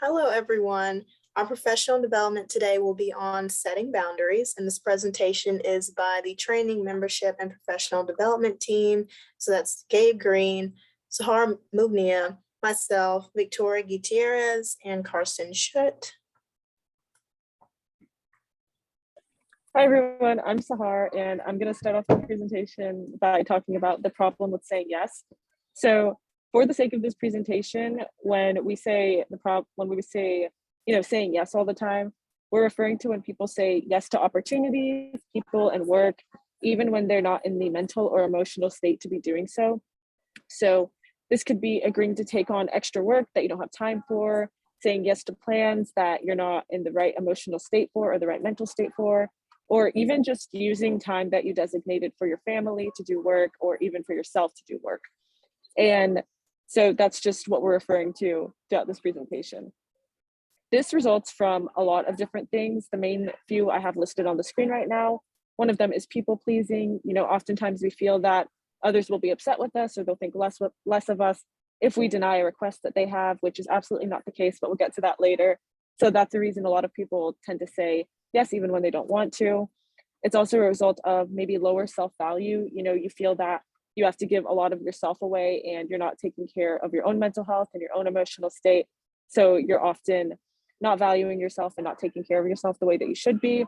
Hello, everyone. Our professional development today will be on setting boundaries, and this presentation is by the training, membership, and professional development team. So that's Gabe Green, Sahar Mugnia, myself, Victoria Gutierrez, and Karsten Schutt. Hi everyone, I'm Sahar, and I'm going to start off the presentation by talking about the problem with saying yes. So for the sake of this presentation, when we say saying yes all the time, we're referring to when people say yes to opportunities, people, and work, even when they're not in the mental or emotional state to be doing so. So this could be agreeing to take on extra work that you don't have time for, saying yes to plans that you're not in the right emotional state for or the right mental state for, or even just using time that you designated for your family to do work or even for yourself to do work. And so that's just what we're referring to throughout this presentation. This results from a lot of different things. The main few I have listed on the screen right now. One of them is people pleasing. Oftentimes we feel that others will be upset with us or they'll think less of us if we deny a request that they have, which is absolutely not the case, but we'll get to that later. So that's the reason a lot of people tend to say yes, even when they don't want to. It's also a result of maybe lower self-value. You feel that you have to give a lot of yourself away and you're not taking care of your own mental health and your own emotional state. So you're often not valuing yourself and not taking care of yourself the way that you should be.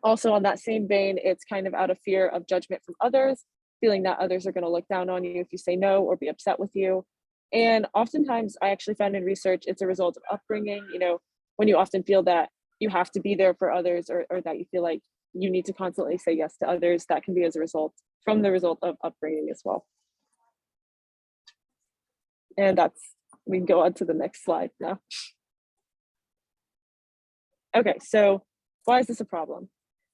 Also, on that same vein, it's kind of out of fear of judgment from others, feeling that others are going to look down on you if you say no or be upset with you. And oftentimes, I actually found in research, it's a result of upbringing. When you often feel that you have to be there for others or that you feel like you need to constantly say yes to others, that can be from the result of upbringing as well. And we can go on to the next slide now. Okay, so why is this a problem?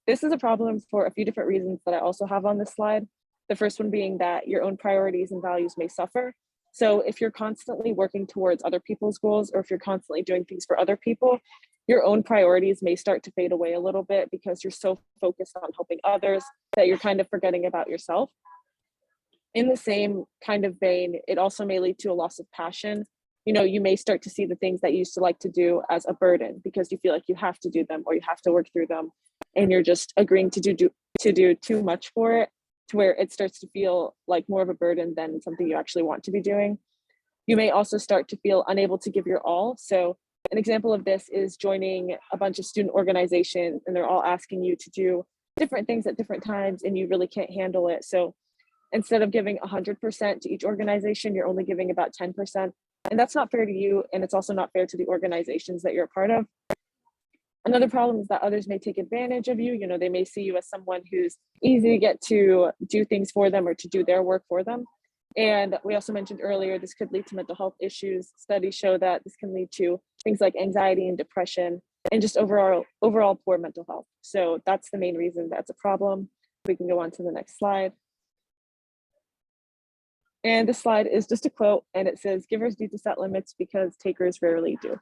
This is a problem for a few different reasons that I also have on this slide. The first one being that your own priorities and values may suffer. So if you're constantly working towards other people's goals, or if you're constantly doing things for other people, your own priorities may start to fade away a little bit because you're so focused on helping others that you're kind of forgetting about yourself. In the same kind of vein, it also may lead to a loss of passion. You may start to see the things that you used to like to do as a burden because you feel like you have to do them or you have to work through them, and you're just agreeing to do too much for it, to where it starts to feel like more of a burden than something you actually want to be doing. You may also start to feel unable to give your all. So an example of this is joining a bunch of student organizations and they're all asking you to do different things at different times and you really can't handle it. So instead of giving 100% to each organization, you're only giving about 10%. And that's not fair to you. And it's also not fair to the organizations that you're a part of. Another problem is that others may take advantage of you. They may see you as someone who's easy to get to do things for them or to do their work for them. And we also mentioned earlier, this could lead to mental health issues. Studies show that this can lead to things like anxiety and depression and just overall poor mental health. So that's the main reason that's a problem. We can go on to the next slide. And this slide is just a quote, and it says, "Givers need to set limits because takers rarely do."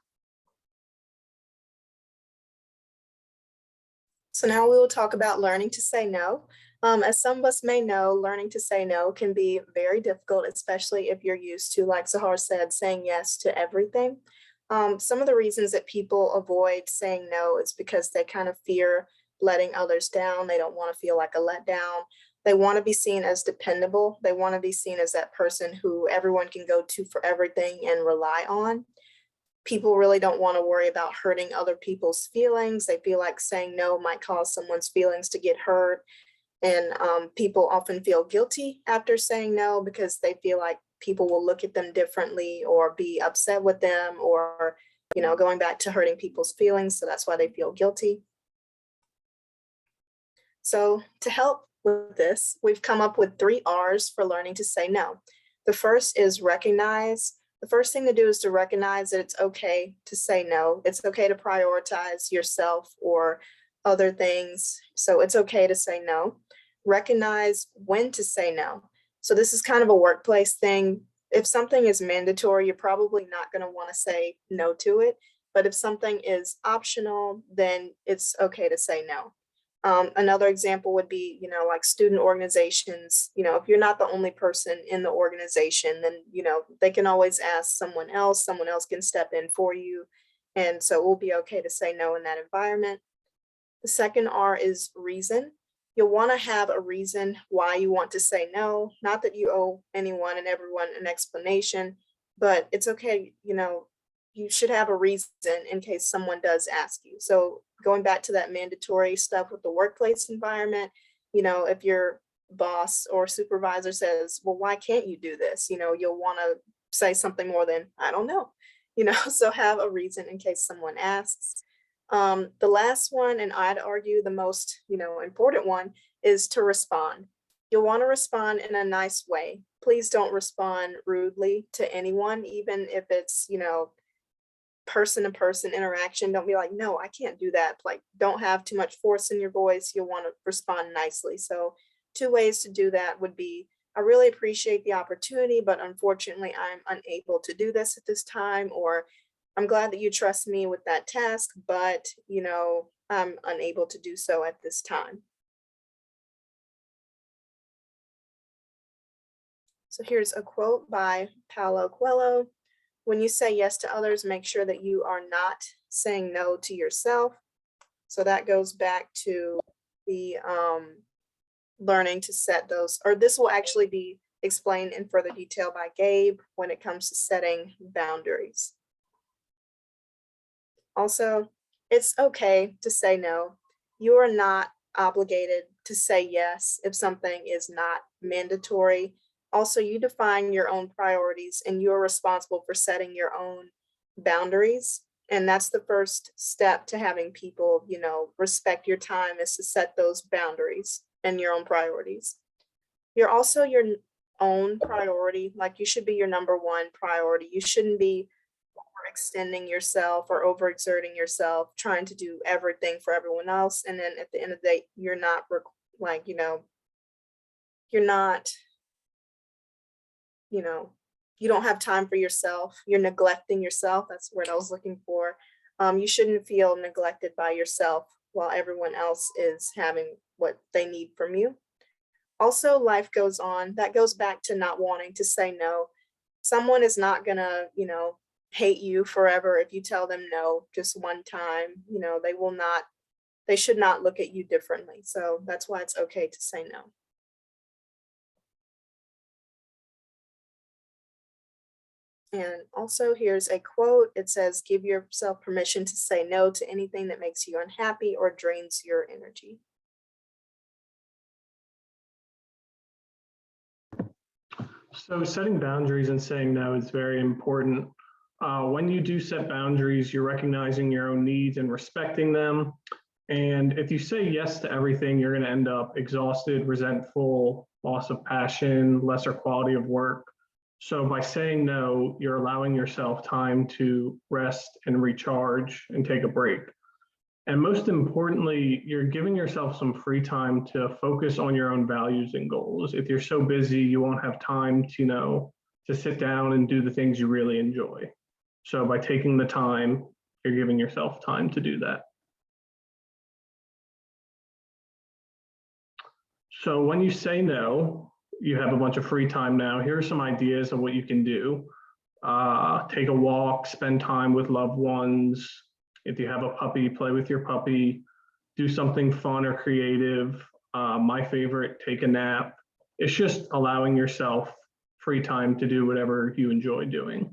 So now we will talk about learning to say no. As some of us may know, learning to say no can be very difficult, especially if you're used to, like Sahar said, saying yes to everything. Some of the reasons that people avoid saying no is because they kind of fear letting others down. They don't want to feel like a letdown. They want to be seen as dependable. They want to be seen as that person who everyone can go to for everything and rely on. People really don't want to worry about hurting other people's feelings. They feel like saying no might cause someone's feelings to get hurt. And people often feel guilty after saying no because they feel like people will look at them differently or be upset with them or, going back to hurting people's feelings. So that's why they feel guilty. So to help with this, we've come up with 3 R's for learning to say no. The first is recognize. The first thing to do is to recognize that it's okay to say no. It's okay to prioritize yourself or other things. So it's okay to say no. Recognize when to say no. So this is kind of a workplace thing. If something is mandatory, you're probably not going to want to say no to it. But if something is optional, then it's okay to say no. Another example would be, like student organizations. If you're not the only person in the organization, then, they can always ask someone else can step in for you. And so it will be okay to say no in that environment. The second R is reason. You'll want to have a reason why you want to say no. Not that you owe anyone and everyone an explanation, but it's okay, you should have a reason in case someone does ask you. So going back to that mandatory stuff with the workplace environment, if your boss or supervisor says, well, why can't you do this? You'll want to say something more than, I don't know, so have a reason in case someone asks. The last one, and I'd argue the most, important one, is to respond. You'll want to respond in a nice way. Please don't respond rudely to anyone, even if it's, person to person interaction. Don't be like, no, I can't do that. Like, don't have too much force in your voice. You'll want to respond nicely. So, two ways to do that would be, I really appreciate the opportunity, but unfortunately, I'm unable to do this at this time, or I'm glad that you trust me with that task, but I'm unable to do so at this time. So here's a quote by Paulo Coelho. When you say yes to others, make sure that you are not saying no to yourself. So that goes back to the learning to set those, or this will actually be explained in further detail by Gabe when it comes to setting boundaries. Also, it's okay to say no. You are not obligated to say yes if something is not mandatory. Also, you define your own priorities and you're responsible for setting your own boundaries. And that's the first step to having people, respect your time, is to set those boundaries and your own priorities. You're also your own priority. Like, you should be your number one priority. You shouldn't be extending yourself or overexerting yourself, trying to do everything for everyone else. And then at the end of the day, you're not you're not, you don't have time for yourself. You're neglecting yourself. That's the word I was looking for. You shouldn't feel neglected by yourself while everyone else is having what they need from you. Also, life goes on. That goes back to not wanting to say no. Someone is not gonna, hate you forever if you tell them no just one time. They should not look at you differently. So that's why it's okay to say no. And also, here's a quote. It says, give yourself permission to say no to anything that makes you unhappy or drains your energy. So setting boundaries and saying no is very important. When you do set boundaries, you're recognizing your own needs and respecting them. And if you say yes to everything, you're going to end up exhausted, resentful, loss of passion, lesser quality of work. So by saying no, you're allowing yourself time to rest and recharge and take a break. And most importantly, you're giving yourself some free time to focus on your own values and goals. If you're so busy, you won't have time to, to sit down and do the things you really enjoy. So by taking the time, you're giving yourself time to do that. So when you say no, you have a bunch of free time now. Here are some ideas of what you can do. Take a walk, spend time with loved ones. If you have a puppy, play with your puppy, do something fun or creative. My favorite, take a nap. It's just allowing yourself free time to do whatever you enjoy doing.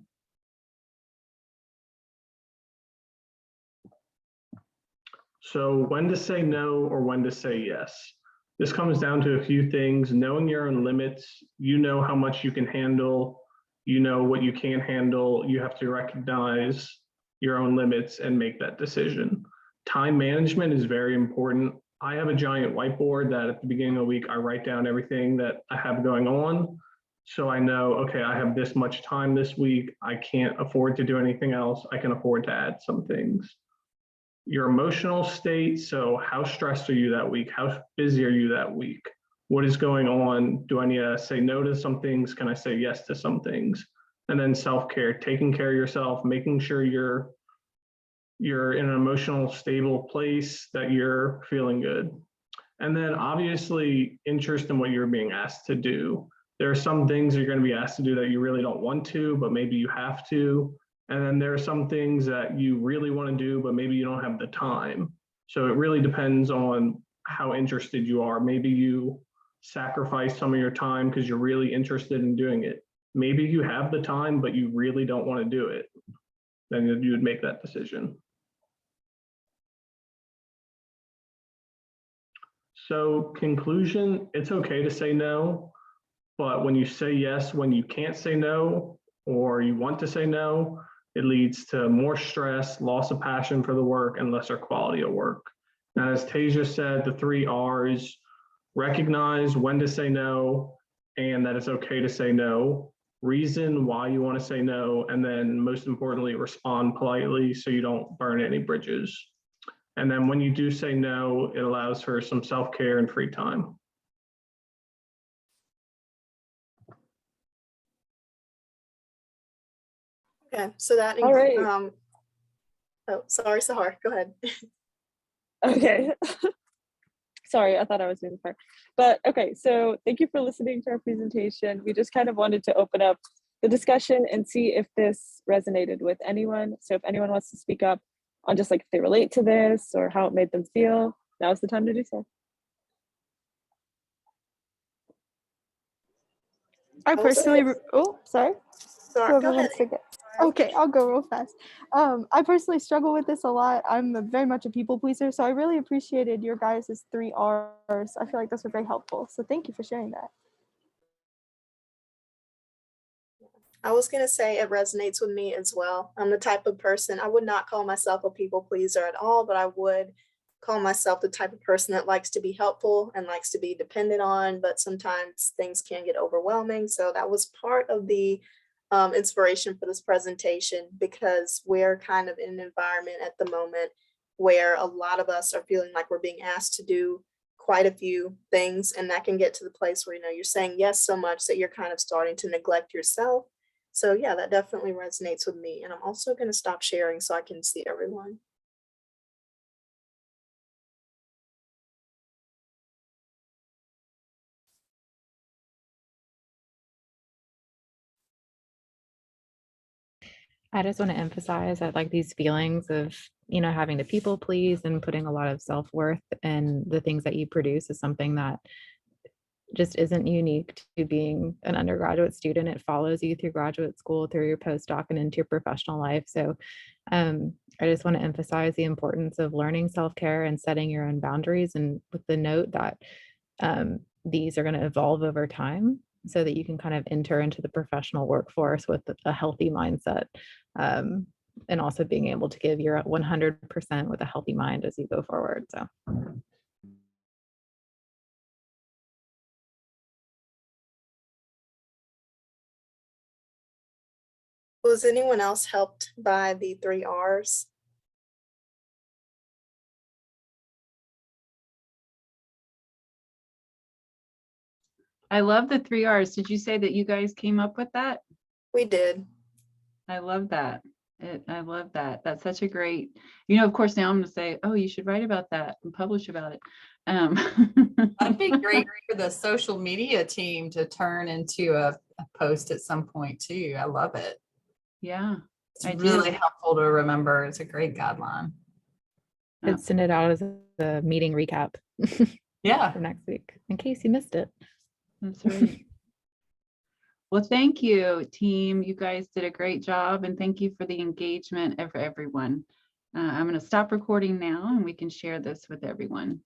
So when to say no or when to say yes. This comes down to a few things: knowing your own limits. You know how much you can handle. You know what you can't handle. You have to recognize your own limits and make that decision. Time management is very important. I have a giant whiteboard that at the beginning of the week, I write down everything that I have going on. So I know, okay, I have this much time this week. I can't afford to do anything else. I can afford to add some things. Your emotional state. So how stressed are you that week? How busy are you that week? What is going on? Do I need to say no to some things? Can I say yes to some things? And then self-care, taking care of yourself, making sure you're in an emotional stable place, that you're feeling good. And then obviously interest in what you're being asked to do. There are some things you're going to be asked to do that you really don't want to, but maybe you have to. And then there are some things that you really want to do, but maybe you don't have the time. So it really depends on how interested you are. Maybe you sacrifice some of your time because you're really interested in doing it. Maybe you have the time, but you really don't want to do it. Then you would make that decision. So conclusion, it's okay to say no, but when you say yes, when you can't say no, or you want to say no, it leads to more stress, loss of passion for the work, and lesser quality of work. And as Tasia said, the 3 R's: recognize when to say no, and that it's okay to say no, reason why you want to say no, and then most importantly, respond politely so you don't burn any bridges. And then when you do say no, it allows for some self-care and free time. Okay, so that, All right. oh, sorry, Sahar, go ahead. Okay. Sorry, I thought I was doing the part. But okay, so thank you for listening to our presentation. We just kind of wanted to open up the discussion and see if this resonated with anyone. So if anyone wants to speak up on just like if they relate to this or how it made them feel, now's the time to do so. I personally, oh, sorry. Sorry, Whoever go ahead. wants to go. Okay, I'll go real fast. I personally struggle with this a lot. I'm very much a people pleaser, so I really appreciated your guys' 3 R's. I feel like those were very helpful. So thank you for sharing that. I was going to say it resonates with me as well. I'm the type of person, I would not call myself a people pleaser at all, but I would call myself the type of person that likes to be helpful and likes to be dependent on, but sometimes things can get overwhelming. So that was part of the inspiration for this presentation, because we're kind of in an environment at the moment where a lot of us are feeling like we're being asked to do quite a few things, and that can get to the place where, you know, you're saying yes so much that you're kind of starting to neglect yourself. So yeah, that definitely resonates with me. And I'm also going to stop sharing so I can see everyone. I just want to emphasize that like these feelings of, having to people please and putting a lot of self-worth in the things that you produce is something that just isn't unique to being an undergraduate student. It follows you through graduate school, through your postdoc, and into your professional life. So I just want to emphasize the importance of learning self-care and setting your own boundaries, and with the note that these are going to evolve over time so that you can kind of enter into the professional workforce with a healthy mindset, and also being able to give your 100% with a healthy mind as you go forward. So. Was anyone else helped by the 3 R's? I love the 3 R's. Did you say that you guys came up with that? We did. I love that. I love that. That's such a great, of course, now I'm going to say, oh, you should write about that and publish about it. That'd be great for the social media team to turn into a post at some point too. I love it. Yeah. It's really helpful to remember. It's a great guideline. I'd send it out as a meeting recap. Yeah. For next week, in case you missed it. That's right. Well, thank you, team. You guys did a great job, and thank you for the engagement of everyone. I'm going to stop recording now, and we can share this with everyone.